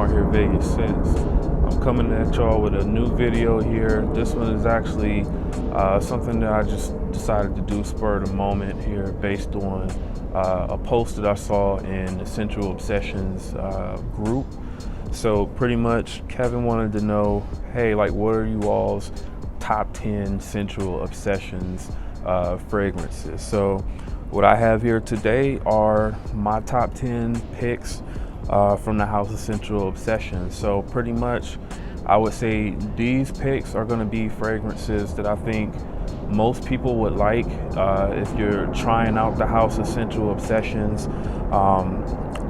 Smart Here Vegas Scents. I'm coming at y'all with a new video here. This one is actually something that I just decided to do spur of the moment here based on a post that I saw in the Scentual Obsessions group. So pretty much Kevin wanted to know, hey, like, what are you all's top 10 Scentual Obsessions fragrances? So what I have here today are my top 10 picks from the house of Scentual Obsessions. So pretty much I would say these picks are going to be fragrances that I think most people would like if you're trying out the house of Scentual Obsessions.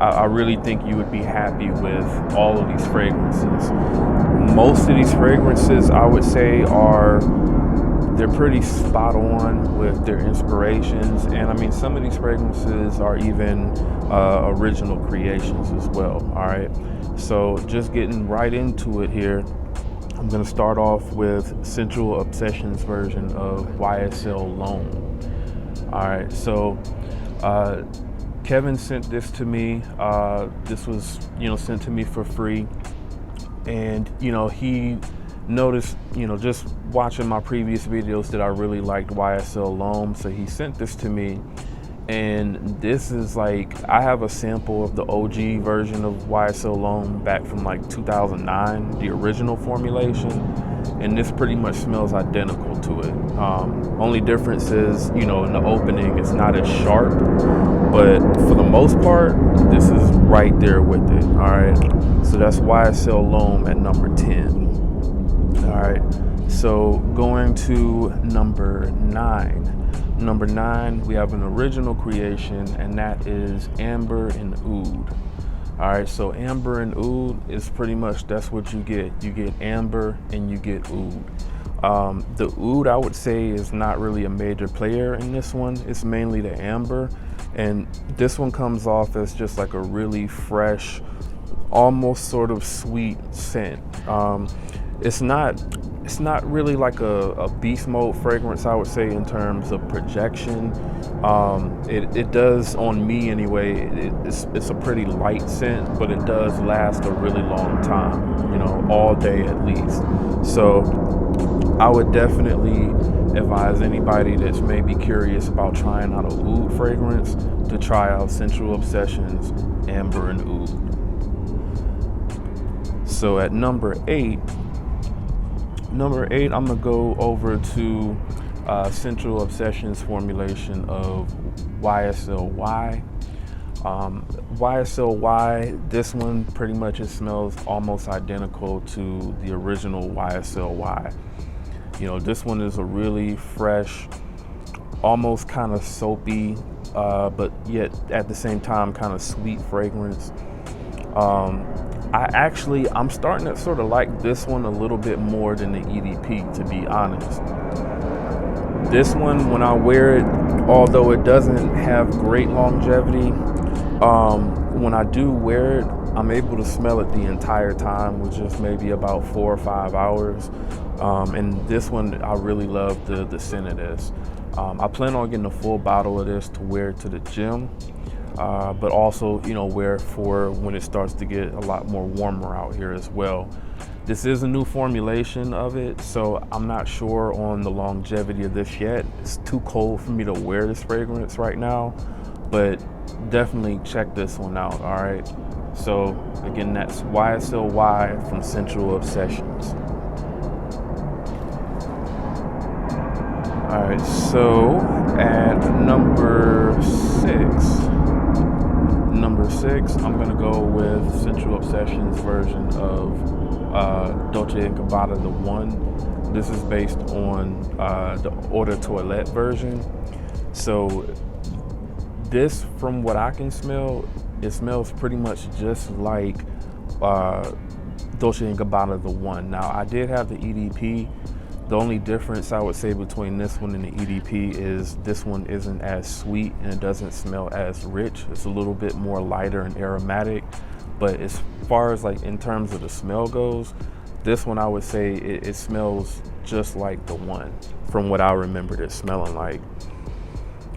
I really think you would be happy with all of these fragrances. Most of these fragrances, I would say, they're pretty spot on with their inspirations, and I mean some of these fragrances are even original creations as well. All right, so just getting right into it here, I'm going to start off with Scentual Obsessions version of YSL Loam. All right, so Kevin sent this to me. This was sent to me for free, and he noticed, just watching my previous videos, that I really liked YSL Loam. So he sent this to me, and this is like, I have a sample of the OG version of YSL Loam back from like 2009, the original formulation, and this pretty much smells identical to it. Only difference is, in the opening it's not as sharp, but for the most part, this is right there with it. All right, so that's YSL Loam at number 10. All right, so going to number 9. Number 9, we have an original creation, and that is Amber and Oud. All right, so Amber and Oud is pretty much, that's what you get. You get Amber and you get Oud. The Oud, I would say, is not really a major player in this one. It's mainly the Amber, and this one comes off as just like a really fresh, almost sort of sweet scent. It's not really like a beast mode fragrance, I would say, in terms of projection. It does, on me anyway, it's a pretty light scent, but it does last a really long time, all day at least. So I would definitely advise anybody that's maybe curious about trying out a Oud fragrance to try out Scentual Obsessions Amber and Oud. So at number 8, I'm gonna go over to Scentual Obsessions formulation of YSL Y. YSL Y, this one pretty much, it smells almost identical to the original YSL Y. This one is a really fresh, almost kind of soapy, but yet at the same time kind of sweet fragrance. I'm starting to sort of like this one a little bit more than the EDP, to be honest. This one, when I wear it, although it doesn't have great longevity, when I do wear it, I'm able to smell it the entire time, which is maybe about 4 or 5 hours. And this one, I really love the scent of this. I plan on getting a full bottle of this to wear to the gym. But also, wear for when it starts to get a lot more warmer out here as well. This is a new formulation of it, so I'm not sure on the longevity of this yet. It's too cold for me to wear this fragrance right now, but definitely check this one out, all right? So again, that's YSL Y from Scentual Obsessions. All right, so at number 6, I'm gonna go with Scentual Obsessions version of Dolce Gabbana The One. This is based on the Eau de Toilette version. So this, from what I can smell, it smells pretty much just like Dolce Gabbana The One. Now, I did have the EDP. The only difference I would say between this one and the EDP is this one isn't as sweet and it doesn't smell as rich. It's a little bit more lighter and aromatic, but as far as like in terms of the smell goes, this one I would say it smells just like the one from what I remembered it smelling like.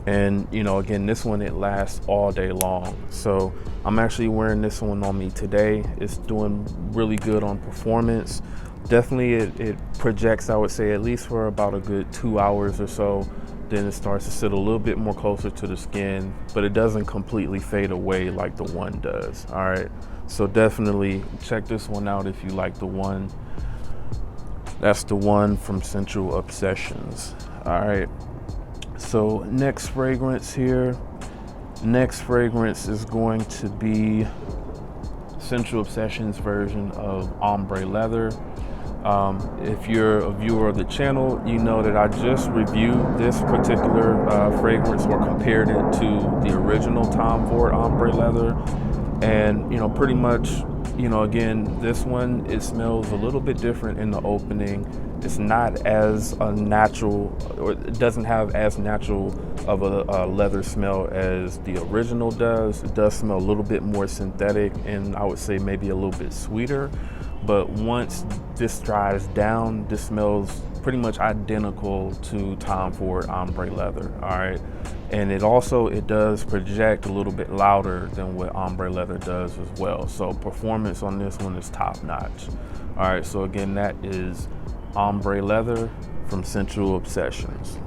And again, this one, it lasts all day long. So I'm actually wearing this one on me today. It's doing really good on performance. Definitely it projects, I would say, at least for about a good 2 hours or so. Then it starts to sit a little bit more closer to the skin, but it doesn't completely fade away like the one does. All right, so definitely check this one out if you like the one. That's the one from Scentual Obsessions. All right, so next fragrance here. Next fragrance is going to be Scentual Obsessions version of Ombre Leather. If you're a viewer of the channel, you know that I just reviewed this particular fragrance, or compared it to the original Tom Ford Ombre Leather. And, pretty much, again, this one, it smells a little bit different in the opening. It's not as a natural, or it doesn't have as natural of a leather smell as the original does. It does smell a little bit more synthetic, and I would say maybe a little bit sweeter. But once this dries down, this smells pretty much identical to Tom Ford Ombre Leather, all right? And it does project a little bit louder than what Ombre Leather does as well. So performance on this one is top notch. All right, so again, that is Ombre Leather from Scentual Obsessions.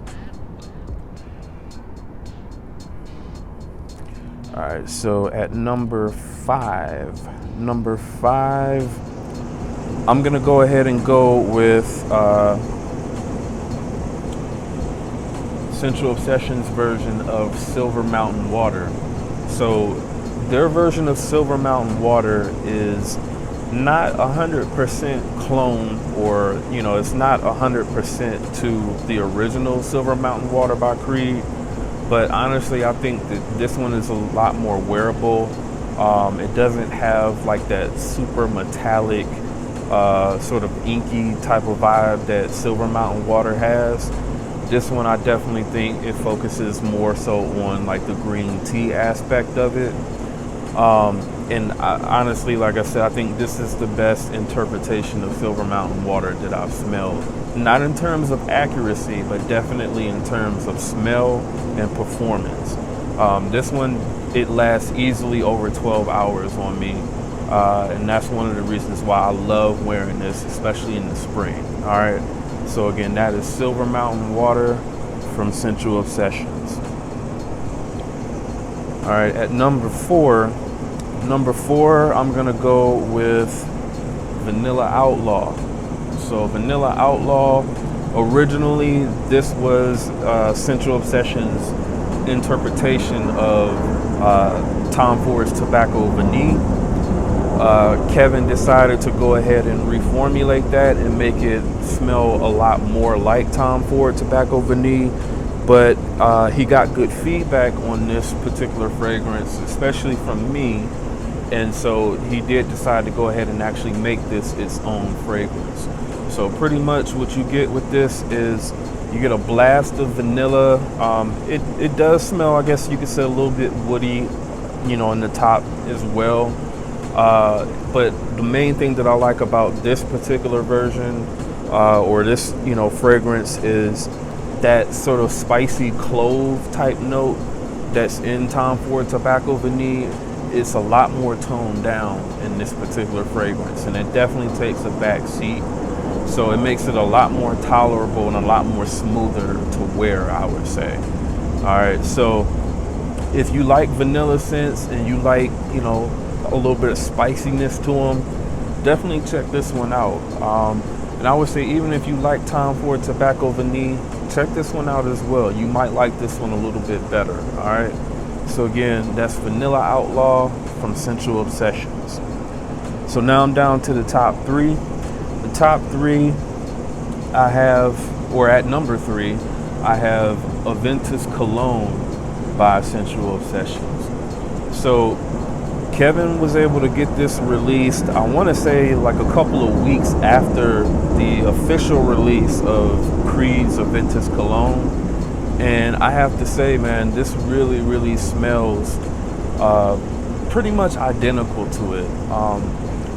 All right, so at number five, I'm gonna go ahead and go with Scentual Obsessions version of Silver Mountain Water. So their version of Silver Mountain Water is not 100% clone, or it's not 100% to the original Silver Mountain Water by Creed. But honestly, I think that this one is a lot more wearable. It doesn't have like that super metallic, sort of inky type of vibe that Silver Mountain Water has. This one, I definitely think it focuses more so on like the green tea aspect of it. And honestly, like I said, I think this is the best interpretation of Silver Mountain Water that I've smelled. Not in terms of accuracy, but definitely in terms of smell and performance. This one, it lasts easily over 12 hours on me. And that's one of the reasons why I love wearing this, especially in the spring. All right. So again, that is Silver Mountain Water from Scentual Obsessions. All right, at number four, I'm gonna go with Vanilla Outlaw. So Vanilla Outlaw, originally this was Scentual Obsessions' interpretation of Tom Ford's Tobacco Vanille. Kevin decided to go ahead and reformulate that and make it smell a lot more like Tom Ford Tobacco Vanille. But he got good feedback on this particular fragrance, especially from me. And so he did decide to go ahead and actually make this its own fragrance. So pretty much what you get with this is you get a blast of vanilla. It does smell, I guess you could say, a little bit woody, in the top as well. But the main thing that I like about this particular version, or this, fragrance, is that sort of spicy clove type note that's in Tom Ford Tobacco Vanille. It's a lot more toned down in this particular fragrance, and it definitely takes a back seat. So it makes it a lot more tolerable and a lot more smoother to wear, I would say. All right, so if you like vanilla scents and you like, a little bit of spiciness to them, definitely check this one out. And I would say, even if you like Tom Ford Tobacco Vanille, check this one out as well. You might like this one a little bit better. All right. So again, that's Vanilla Outlaw from Scentual Obsessions. So now I'm down to the top three. The top three I have, or at number 3, I have a Ventus Cologne by Scentual Obsessions. So Kevin was able to get this released, I want to say like a couple of weeks after the official release of Creed's Ventus Cologne. And I have to say, man, this really, really smells pretty much identical to it.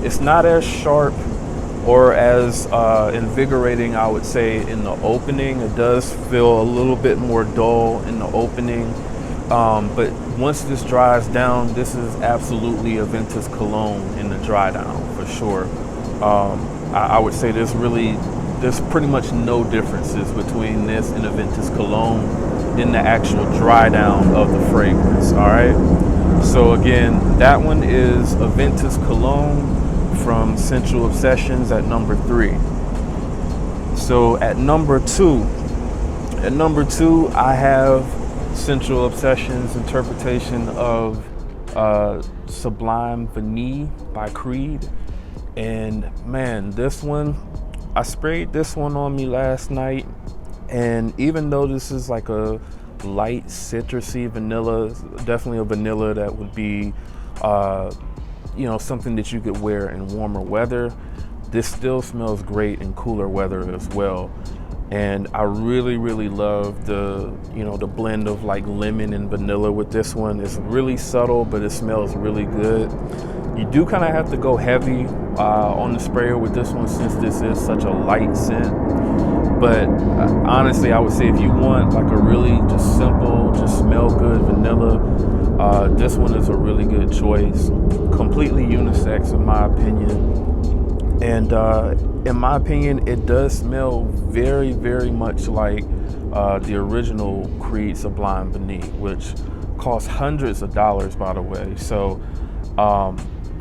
It's not as sharp or as invigorating, I would say, in the opening. It does feel a little bit more dull in the opening, but once this dries down, this is absolutely a Ventus cologne in the dry down for sure. I would say there's pretty much no differences between this and a Ventus cologne in the actual dry down of the fragrance. All right, so again, that one is a Ventus cologne from Scentual Obsessions at number 3. So at number two, I have Scentual Obsessions interpretation of Sublime Vanille by Creed. And man, this one, I sprayed this one on me last night, and even though this is like a light citrusy vanilla, definitely a vanilla that would be something that you could wear in warmer weather, this still smells great in cooler weather as well. And I really love the blend of like lemon and vanilla with this one. It's really subtle, but it smells really good. You do kind of have to go heavy on the sprayer with this one, since this is such a light scent. But honestly, I would say if you want like a really just simple, just smell good vanilla, this one is a really good choice. Completely unisex in my opinion. And in my opinion, it does smell very much like the original Creed Sublime Vanille, which costs hundreds of dollars, by the way. So,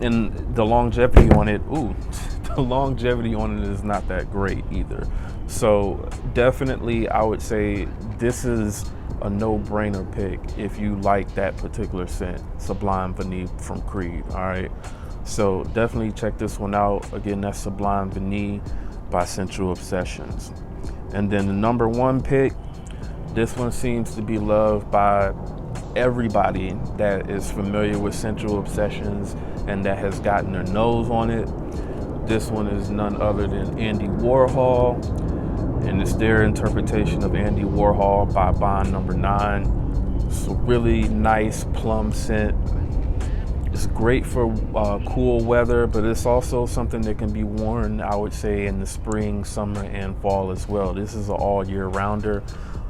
and the longevity on it, the longevity on it is not that great either. So definitely, I would say this is a no-brainer pick if you like that particular scent, Sublime Vanille from Creed. All right. So definitely check this one out. Again, that's Sublime Vanille by Scentual Obsessions. And then the number 1 pick, this one seems to be loved by everybody that is familiar with Scentual Obsessions and that has gotten their nose on it. This one is none other than Andy Warhol, and it's their interpretation of Andy Warhol by Bond Number 9. It's a really nice plum scent. It's great for cool weather, but it's also something that can be worn, I would say, in the spring, summer, and fall as well. This is an all year rounder.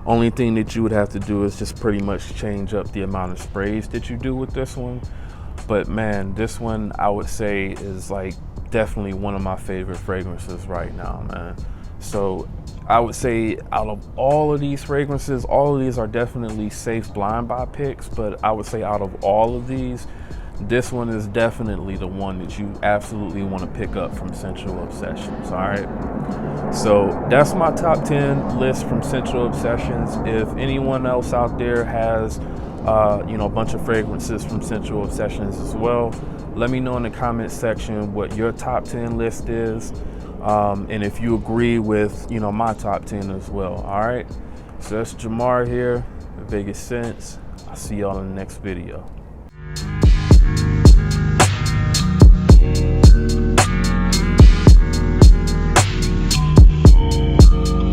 Only thing that you would have to do is just pretty much change up the amount of sprays that you do with this one. But man, this one I would say is like definitely one of my favorite fragrances right now, man. So I would say out of all of these fragrances, all of these are definitely safe blind buy picks, but I would say out of all of these, this one is definitely the one that you absolutely want to pick up from Scentual Obsessions. All right, so that's my top 10 list from Scentual Obsessions. If anyone else out there has a bunch of fragrances from Scentual Obsessions as well, let me know in the comment section what your top 10 list is, and if you agree with my top 10 as well. All right, so that's Jamar here, Vegas Scents. I'll see y'all in the next video.